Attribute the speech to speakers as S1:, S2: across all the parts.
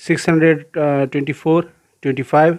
S1: 624 25,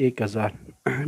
S1: 1000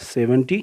S1: 70।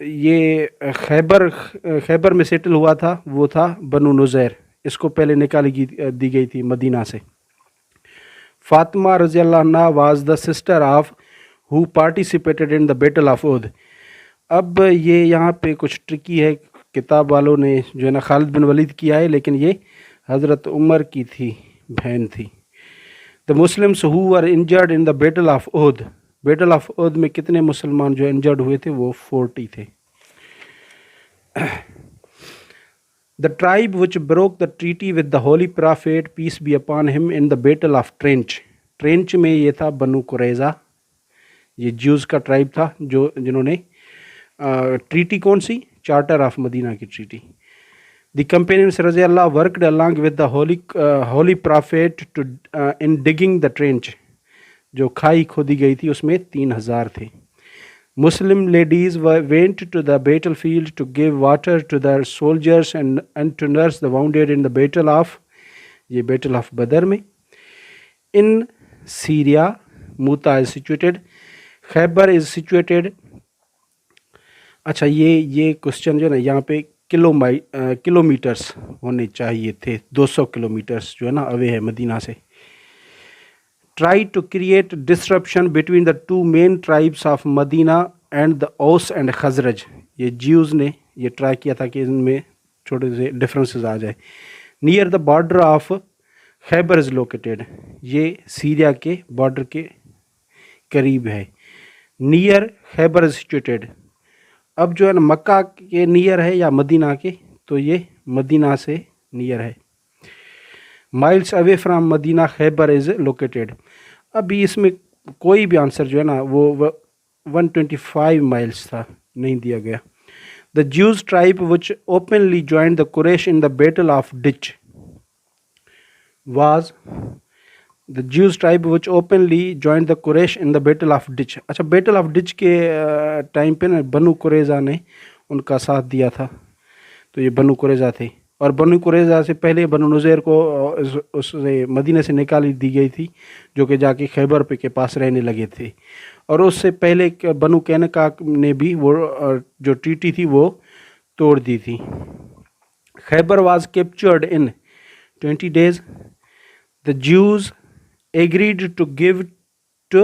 S1: یہ خیبر میں سیٹل ہوا تھا، وہ تھا بنو نزیر، اس کو پہلے دی گئی تھی مدینہ سے۔ فاطمہ رضی اللہ عنہ was the sister of who participated in the battle of Uhud. اب یہ یہاں پہ کچھ ٹرکی ہے، کتاب والوں نے جو ہے نا خالد بن ولید کیا ہے، لیکن یہ حضرت عمر کی تھی، بہن تھی۔ The Muslims who were injured in the battle of Uhud, battle of Uhud میں کتنے مسلمان جو انجرڈ ہوئے تھے؟ وہ 40 تھے۔ The tribe which broke the treaty with the Holy Prophet, peace be upon him, in the battle of Trench. ٹرینچ میں یہ تھا بنو قریظہ، یہ جیوز کا ٹرائب تھا جنہوں نے ٹریٹی کون سی؟ چارٹر آف مدینہ کی ٹریٹی۔ دی کمپینینس رضی اللہ worked along with the holy prophet in digging the trench. جو کھائی کھودی گئی تھی اس میں 3000 تھے۔ Muslim ladies went to the battlefield to give water to their soldiers and to nurse the wounded in the battle of یہ battle of Badr میں۔ In Syria, Muta is situated. Khyber is situated. اچھا یہ question جو ہے نا یہاں پہ کلو mattress ہونے چاہیے تھے، 200 کلو میٹرس جو ہے نا اوے ہے مدینہ سے۔ Try to create disruption between the two main tribes of Medina and the Aus and Khazraj. یہ جیوز نے یہ ٹرائی کیا تھا کہ ان میں چھوٹے سے ڈفرینسز آ جائے۔ Near the border of Khyber is located. یہ سیریا کے بارڈر کے قریب ہے۔ Near Khyber is situated. اب جو ہے نا مکہ کے نیئر ہے یا مدینہ کے؟ تو یہ مدینہ سے نیئر ہے۔ Miles away from Medina Khyber is located. ابھی اس میں کوئی بھی آنسر جو ہے نا وہ 125 مائلس تھا، نہیں دیا گیا۔ The Jews tribe which openly joined the Quraysh in the battle of Ditch was the Jews tribe which openly joined the Quraysh in the battle of Ditch. اچھا بیٹل آف ڈچ کے time پہ نا بنو قریظہ نے ان کا ساتھ دیا تھا، تو یہ بنو قریظہ تھے۔ اور بنو قریظہ سے پہلے بنو نذیر کو اس مدینہ سے نکالی دی گئی تھی، جو کہ جا کے خیبر پہ کے پاس رہنے لگے تھے۔ اور اس سے پہلے بنو قینقاع نے بھی وہ جو ٹریٹی تھی وہ توڑ دی تھی۔ Khaybar was captured in 20 days. The Jews agreed to give to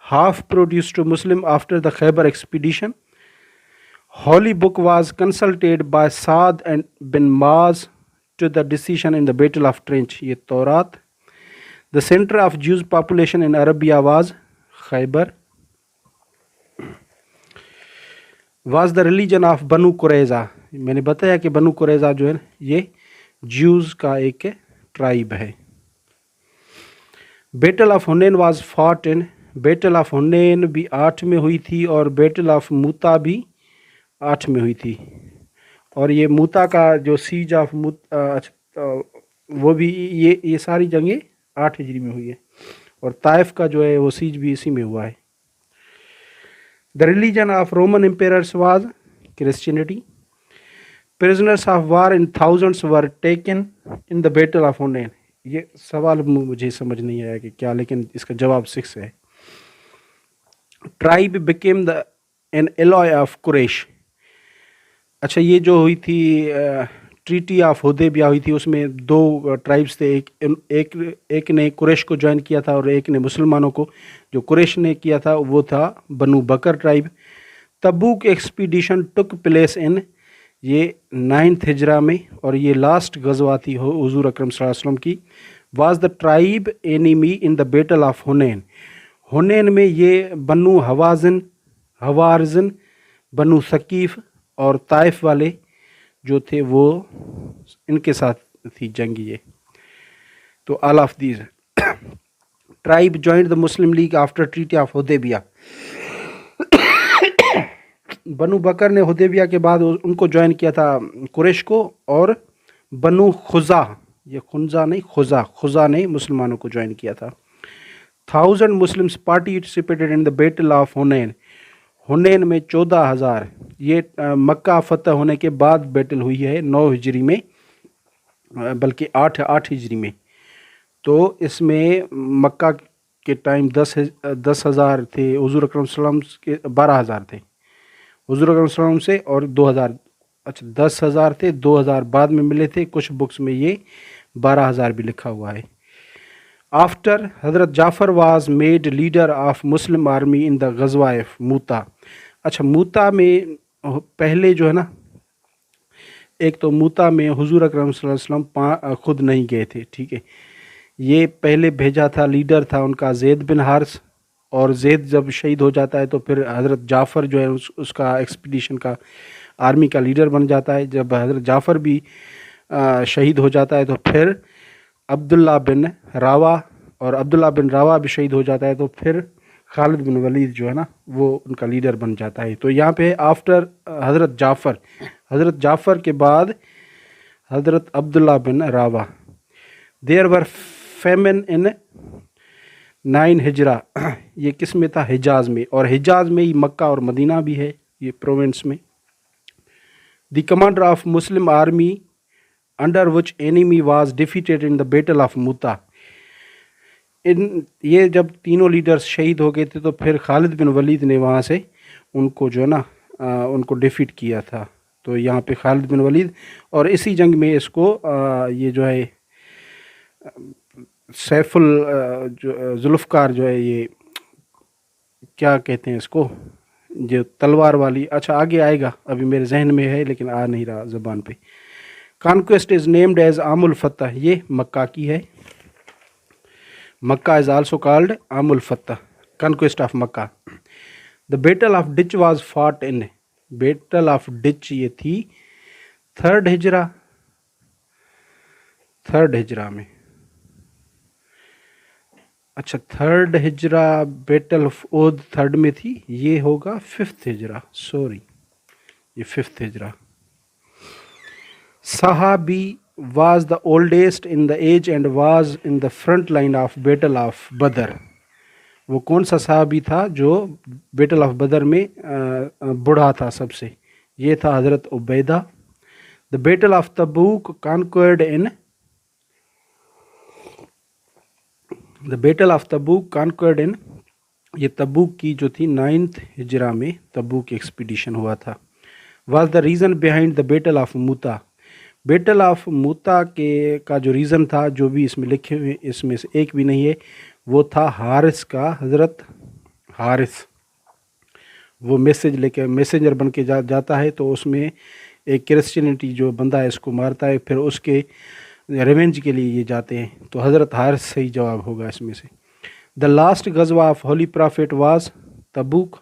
S1: half produce to Muslim after the Khaybar expedition. Holy book was consulted by Saad and bin Maaz to the decision in the Battle of Trench. یہ تورات۔ The center of Jews population in Arabia was Khaybar. Was the religion of Banu Qurayza. میں نے بتایا کہ بنو قریظہ جو ہے یہ جیوز کا ایک ٹرائب ہے۔ Battle of Hunain was fought in. Battle of Hunain بھی 8 میں ہوئی تھی اور بیٹل آف موتا بھی 8 میں ہوئی تھی۔ اور یہ موتا کا جو سیج آف وہ بھی یہ ساری جنگیں 8 ہجری میں ہوئی ہے، اور طائف کا جو ہے وہ سیج بھی اسی میں ہوا ہے۔ The religion of Roman emperors was Christianity. Prisoners of war in thousands were taken in the battle of Hunain. یہ سوال مجھے سمجھ نہیں آیا کہ کیا، لیکن اس کا جواب 6 ہے۔ Tribe became the an ally of Quraish. اچھا یہ جو ہوئی تھی ٹریٹی آف حدیبیہ ہوئی تھی، اس میں 2 ٹرائبس تھے، ایک نے قریش کو جوائن کیا تھا اور ایک نے مسلمانوں کو۔ جو قریش نے کیا تھا وہ تھا Banu Bakr tribe. Tabuk expedition took place in یہ 9th ہجرہ میں، اور یہ لاسٹ غزوہ تھی حضور اکرم صلی اللہ علیہ وسلم کی۔ Was the tribe enemy in the battle of Hunain. Hunain میں یہ بنو ہوازن، بنو ثقیف اور طائف والے جو تھے وہ ان کے ساتھ تھی جنگ یہ۔ تو all of these tribe joined the Muslim league after treaty of Hudaibiya. Banu Bakr نے حدیبیہ کے بعد ان کو جوائن کیا تھا قریش کو، اور بنو خزا، یہ خنزا نہیں خزا نے مسلمانوں کو جوائن کیا تھا۔ 1000 Muslims participated in the battle of Hunain. Hunain میں 14,000. یہ مکہ فتح ہونے کے بعد بیٹل ہوئی ہے 9 ہجری میں، بلکہ 8 ہجری میں۔ تو اس میں مکہ کے ٹائم 10,000 تھے، حضور اکرم صلی اللہ علیہ وسلم کے 12,000 تھے، حضور اکرم صلی اللہ علیہ وسلم سے، اور 2000، اچھا 10,000 تھے، 2000 بعد میں ملے تھے، کچھ بکس میں یہ 12,000 بھی لکھا ہوا ہے۔ After Hazrat Jafar was made leader of Muslim army in the غزوہ موتا۔ اچھا موتا میں پہلے جو ہے نا، ایک تو موتا میں حضور اکرم صلی اللہ علیہ وسلم خود نہیں گئے تھے، ٹھیک ہے، یہ پہلے بھیجا تھا، لیڈر تھا ان کا زید بن حارث، اور زید جب شہید ہو جاتا ہے تو پھر حضرت جعفر جو ہے اس کا ایکسپیڈیشن کا آرمی کا لیڈر بن جاتا ہے۔ جب حضرت جعفر بھی شہید ہو جاتا ہے تو پھر عبداللہ بن راوا، اور عبداللہ بن راوا بھی شہید ہو جاتا ہے تو پھر خالد بن ولید جو ہے نا وہ ان کا لیڈر بن جاتا ہے۔ تو یہاں پہ آفٹر حضرت جعفر کے بعد حضرت عبداللہ بن راوا، دیر ور فیمن ان 9 ہجرہ، یہ کس میں تھا؟ حجاز میں، اور حجاز میں ہی مکہ اور مدینہ بھی ہے، یہ پروونس میں۔ The commander of Muslim army under which enemy was defeated in the battle of Mutah. یہ جب تینوں لیڈرز شہید ہو گئے تھے تو پھر خالد بن ولید نے وہاں سے ان کو جو ہے نا ان کو ڈیفیٹ کیا تھا۔ تو یہاں پہ خالد بن ولید، اور اسی جنگ میں اس کو یہ جو ہے سیف ذوالفقار جو ہے، یہ کیا کہتے ہیں اس کو، جو تلوار والی، اچھا آگے آئے گا، ابھی میرے ذہن میں ہے لیکن آ نہیں رہا زبان پہ۔ کانکویسٹ از نیمڈ ایز عام الفتح، یہ مکہ کی ہے، مکہ از آلسو کالڈ عام الفتح، conquest of Mecca. The battle of ditch was fought in, battle of ditch یہ تھی 3rd ہجرہ میں، اچھا 3rd ہجرہ، battle of Udai 3rd میں تھی، یہ ہوگا 5th ہجرہ، سوری یہ 5th ہجرہ۔ صحابی was the oldest in the age and was in the front line of battle of بدر۔ وہ کون سا صحابی تھا جو بیٹل آف بدر میں بڑھا تھا سب سے؟ یہ تھا حضرت عبیدہ۔ the battle of Tabuk conquered in، the battle of Tabuk conquered in، یہ تبوک کی جو تھی 9th ہجرہ میں تبوک ایکسپیڈیشن ہوا تھا۔ was the reason behind the battle of Mutah, battle of Mutah کا جو ریزن تھا، جو بھی اس میں لکھے ہوئے اس میں سے ایک بھی نہیں ہے، وہ تھا حارث کا، حضرت حارث، وہ میسیج لے کے میسنجر بن کے جاتا ہے، تو اس میں ایک کرسچینٹی جو بندہ ہے اس کو مارتا ہے، پھر اس کے ریونج کے لیے یہ جاتے ہیں، تو حضرت حارث صحیح جواب ہوگا اس میں سے۔ دا لاسٹ غزوہ of holy prophet was Tabuk.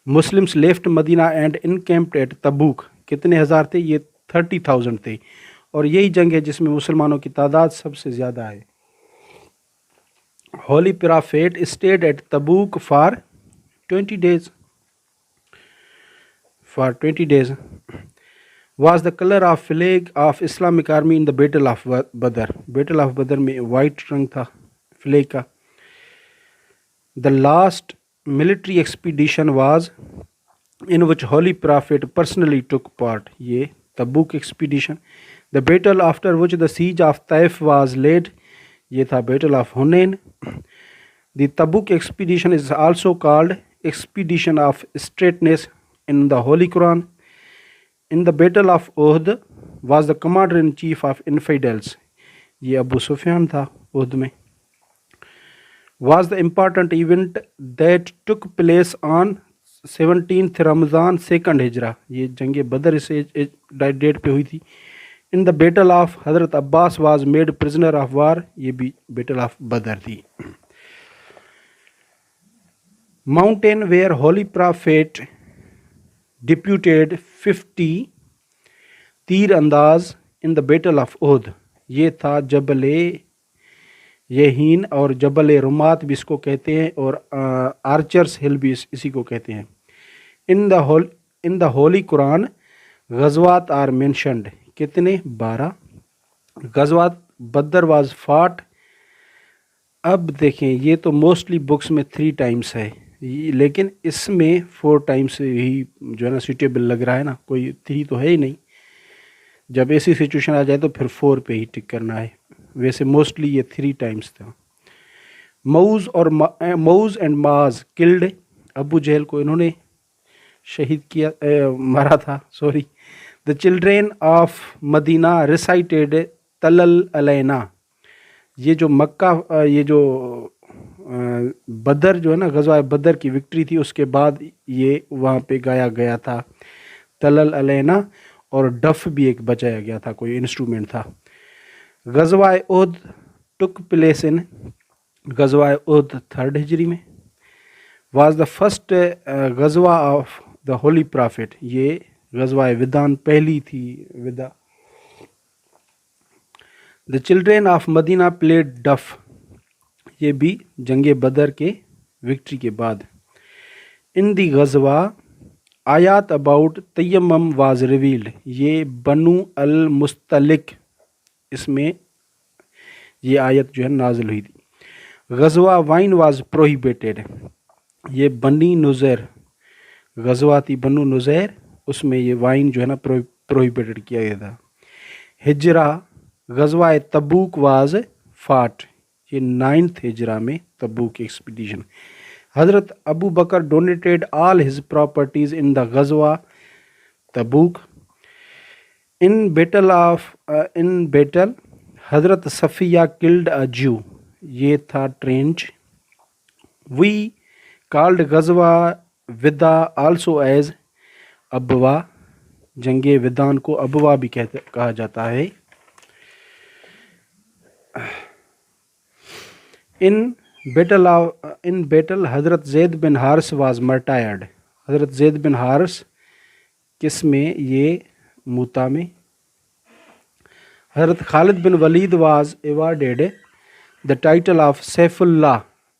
S1: Muslims left Medina and encamped at Tabuk, کتنے ہزار تھے؟ یہ 30,000 تھے، اور یہی جنگ ہے جس میں مسلمانوں کی تعداد سب سے زیادہ ہے۔ Holy prophet stayed at Tabuk for 20 days، was the colour of flag of Islamic army in the battle of Badr, battle of Badr میں وائٹ رنگ تھا فلیگ کا۔ The last military expedition was in which holy prophet personally took part، یہ Tabuk expedition. the battle after which the siege of Taif was laid، یہ تھا battle of Hunain. the Tabuk expedition is also called expedition of straightness in the Holy Quran۔ in the battle of Uhud was the commander in chief of infidels، یہ ابو سفیان تھا احد میں۔ was the important event that took place on 17th Ramzan 2nd ہجرہ، یہ جنگ بدر اس date پہ ہوئی تھی۔ ان the battle of Hazrat Abbas was made prisoner of war, یہ بھی بیٹل آف بدر تھی۔ Mountain where holy prophet deputed 50 تیر انداز ان دا بیٹل آف احد، یہ تھا جبل یہین، اور جبل رمات بھی اس کو کہتے ہیں، اور آرچرس ہل بھی اسی کو کہتے ہیں۔ ان دا ہولی قرآن غزوات آر مینشنڈ، کتنے؟ 12 غزوات۔ بدر واز فاٹ، اب دیکھیں یہ تو موسٹلی بکس میں 3 times ہے، لیکن اس میں 4 times ہی جو ہے نا سوٹیبل لگ رہا ہے نا، کوئی 3 تو ہے ہی نہیں، جب ایسی سچویشن آ جائے تو پھر 4 پہ ہی ٹک کرنا ہے، ویسے موسٹلی یہ 3 times تھا۔ موز اینڈ معاذ کلڈ، ابو جہل کو انہوں نے شہید کیا مرا تھا sorry. The children of Medina recited تلل علینا. یہ جو مکہ یہ جو بدر جو ہے نا غزوہ بدر کی وکٹری تھی اس کے بعد یہ وہاں پہ گایا گیا تھا تلل علینا, اور ڈف بھی ایک بجایا گیا تھا, کوئی انسٹرومنٹ تھا. غزوہ احد ٹک پلیس ان غزوہ احد 3rd ہجری میں. واز دا فرسٹ غزوہ آف دا ہولی پرافٹ. یہ غزوہ ودان پہلی تھی ودا. دا چلڈرین آف مدینہ پلیڈ ڈف. یہ بھی جنگ بدر کے وکٹری کے بعد. ان دی غزوہ آیات اباؤٹ تیمم واز ریویلڈ. یہ بنو المستلق اس میں یہ آیت جو ہے نازل ہوئی تھی. غزوہ وائن واز پروہیبیٹیڈ. یہ بنی نذیر غزوہ تھی بنو نذیر, اس میں یہ وائن جو ہے نا پروہیبیٹڈ کیا گیا تھا. ہجرہ غزوہ تبوک واز فاٹ. یہ 9th ہجرہ میں تبوک ایکسپیڈیشن. حضرت ابو بکر ڈونیٹیڈ all his properties in the غزوہ تبوک. ان بیٹل حضرت صفیہ کلڈ اے جو. یہ تھا ٹرینچ. وی کالڈ غزوہ ودا آلسو ایز ابوا. جنگ ودان کو ابوا بھی کہا جاتا ہے. ان بیٹل حضرت زید بن حارث واز مرٹائرڈ. حضرت زید بن حارث کس میں؟ یہ موتا میں. Hazrat Khalid bin Walid was awarded the title of Saifullah.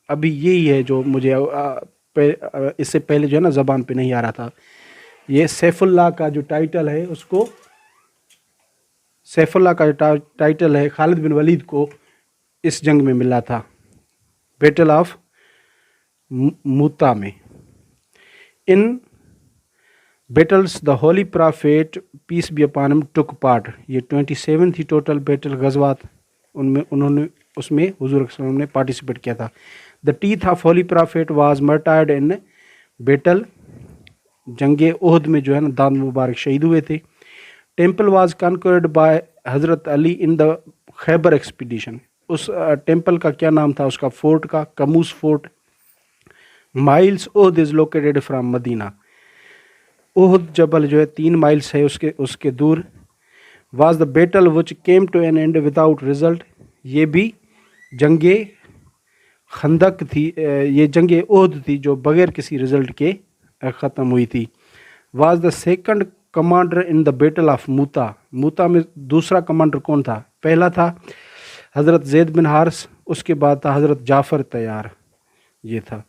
S1: ابھی یہی ہے جو مجھے اس سے پہلے جو ہے نا زبان پہ نہیں آ رہا تھا. یہ سیف اللہ کا جو ٹائٹل ہے اس کو سیف اللہ کا جو ٹائٹل ہے خالد بن ولید کو اس جنگ میں ملا تھا بیٹل آف موتا میں. In battles the holy prophet peace be upon him took part. یہ 27 تھی ٹوٹل بیٹل غزوات, ان میں انہوں نے اس میں حضور صلی اللہ علیہ وسلم نے پارٹیسپیٹ کیا تھا. The teeth of holy prophet was martyred in battle. جنگ احد میں جو ہے نا دانت مبارک شہید ہوئے تھے. Temple was کنکرڈ by Hazrat Ali in the Khyber expedition. Us temple کا کیا نام تھا اس کا فورٹ کا؟ Qamus fort. Miles Uhud is located from Medina. Uhud جبل جو ہے 3 مائلس ہے اس کے دور. Was the battle which came to an end without result. یہ بھی جنگ خندق تھی, یہ جنگ احد تھی جو بغیر کسی رزلٹ کے ختم ہوئی تھی. Was the second commander in the battle of Mutah. Mutah میں دوسرا کمانڈر کون تھا؟ پہلا تھا حضرت زید بن حارث, اس کے بعد تھا حضرت جعفر طیار. یہ تھا.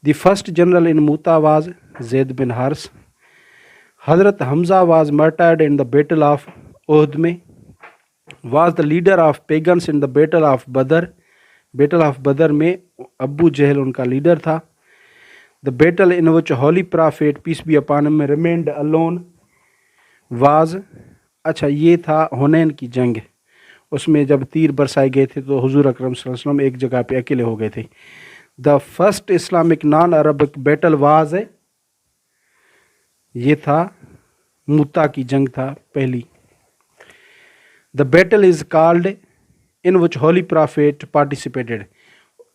S1: دی فرسٹ جنرل ان موتا was Zaid bin Haris. Hazrat Hamza was martyred in the battle of Uhud میں. Was the leader of pagans in the battle of Badr. Battle of Badr میں ابو جہل ان کا لیڈر تھا. The battle in which holy prophet peace be upon him remained alone was. اچھا یہ تھا حنین کی جنگ. اس میں جب تیر برسائے گئے تھے تو حضور اکرم صلی اللہ علیہ وسلم ایک جگہ پہ اکیلے ہو گئے تھے. The first Islamic non Arabic battle was, یہ تھا موتا کی جنگ تھا پہلی. The battle is called in which holy prophet participated.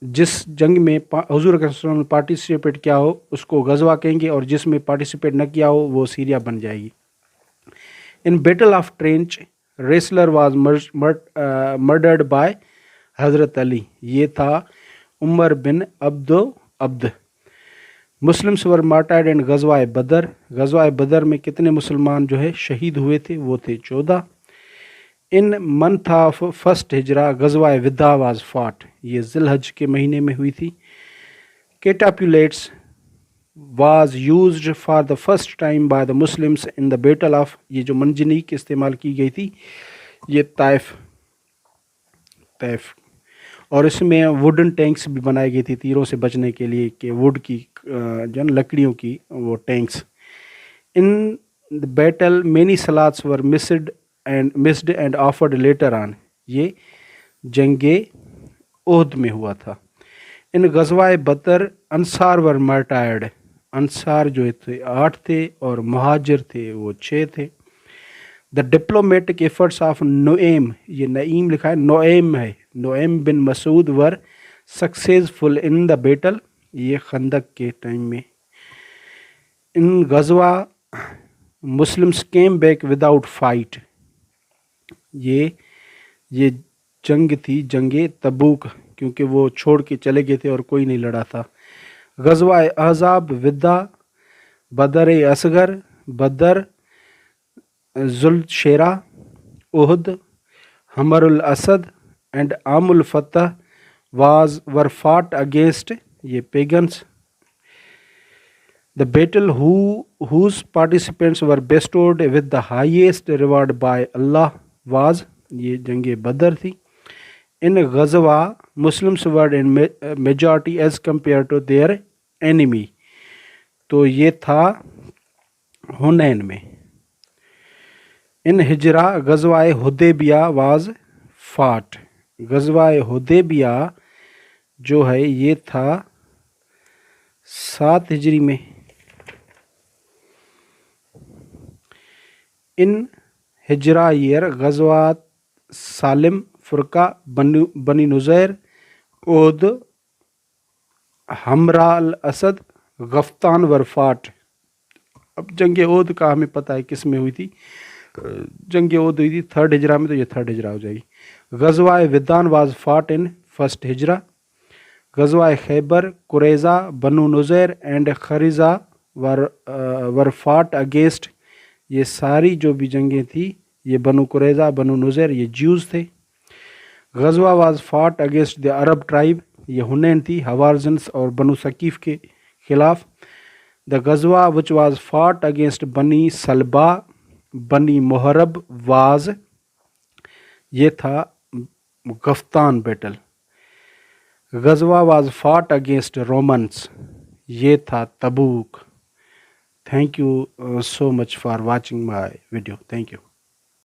S1: جس جنگ میں حضور اکرم صلی اللہ علیہ وسلم نے پارٹیسپیٹ کیا ہو اس کو غزوہ کہیں گے, اور جس میں پارٹیسپیٹ نہ کیا ہو وہ سیریا بن جائے گی. In battle of trench wrestler was murdered by Hazrat Ali. یہ تھا عمر بن عبد. مسلمس ور مارٹائرڈ ان غزوہ بدر. غزوہ بدر میں کتنے مسلمان جو ہے شہید ہوئے تھے؟ وہ تھے 14. ان منتھ آف فرسٹ ہجرہ غزوہ ودا واز فاٹ. یہ ذی الحج کے مہینے میں ہوئی تھی. Catapults was used for the first time by the Muslims in the battle of. یہ جو منجنیق استعمال کی گئی تھی یہ طائف, اور اس میں ووڈن ٹینکس بھی بنائی گئی تھی تیروں سے بچنے کے لیے, کہ ووڈ کی جو ہے لکڑیوں کی وہ tanks. In the battle many salats were missed and offered later on. یہ جنگ احد میں ہوا تھا. ان غزوہ بدر انصار ور مرٹائرڈ. انصار جو تھے 8 تھے اور مہاجر تھے وہ 6 تھے. دا ڈپلومیٹک ایفرٹس آف نعیم، یہ نعیم لکھا ہے، نعیم ہے، نعیم بن مسعود ور سکسیزفل ان دا بیٹل، یہ خندق کے ٹائم میں. ان غزوہ Muslims came back without fight, یہ جنگ تھی، جنگ تبوک، کیونکہ وہ چھوڑ کے چلے گئے تھے اور کوئی نہیں لڑا تھا. غزوہ احزاب، ودا، بدر اصغر، بدر، ذوالشیرہ، احد، حمر الاسد اینڈ عام الفتح ور فاٹ اگینسٹ یہ pagans. The battle whose participants were bestowed with the highest reward by Allah was یہ جنگ بدر تھی. In غزوہ Muslims were in majority as compared to their enemy، تو یہ تھا حنین میں. ان ہجرہ غزوہ حدیبیہ واز فاٹ، غزوہ حدیبیہ جو ہے یہ تھا 7 ہجری میں. ان ہجرہ ایئر غزوات سالم، فرقہ، بنی نذیر، احد، حمراء الاسد، غفتان ورفاٹ. اب جنگ احد کا ہمیں پتہ ہے کس میں ہوئی تھی، جنگ احد ہوئی تھی 3rd ہجرہ میں، تو یہ 3rd ہجرہ ہو جائے گی. غزوہ ودان واز فاٹ ان 1st ہجرہ. غزوہ Khaibar, Quraiza, Banu Nazir and Khuraiza were fought against, یہ ساری جو بھی جنگیں تھیں یہ بنو قریظہ، بنو نذیر، یہ جیوز تھے. غزوہ was fought against the Arab tribe, یہ حنین تھی، حوازنس اور بنو ثقیف کے خلاف. دا غزوہ وچ واز فاٹ اگینسٹ بنی سلبا، بنی محرب واز، یہ تھا غفتان بیٹل. غزوہ واز فاٹ اگینسٹ رومنس، یہ تھا تبوک. Thank you so much for watching my video. Thank you.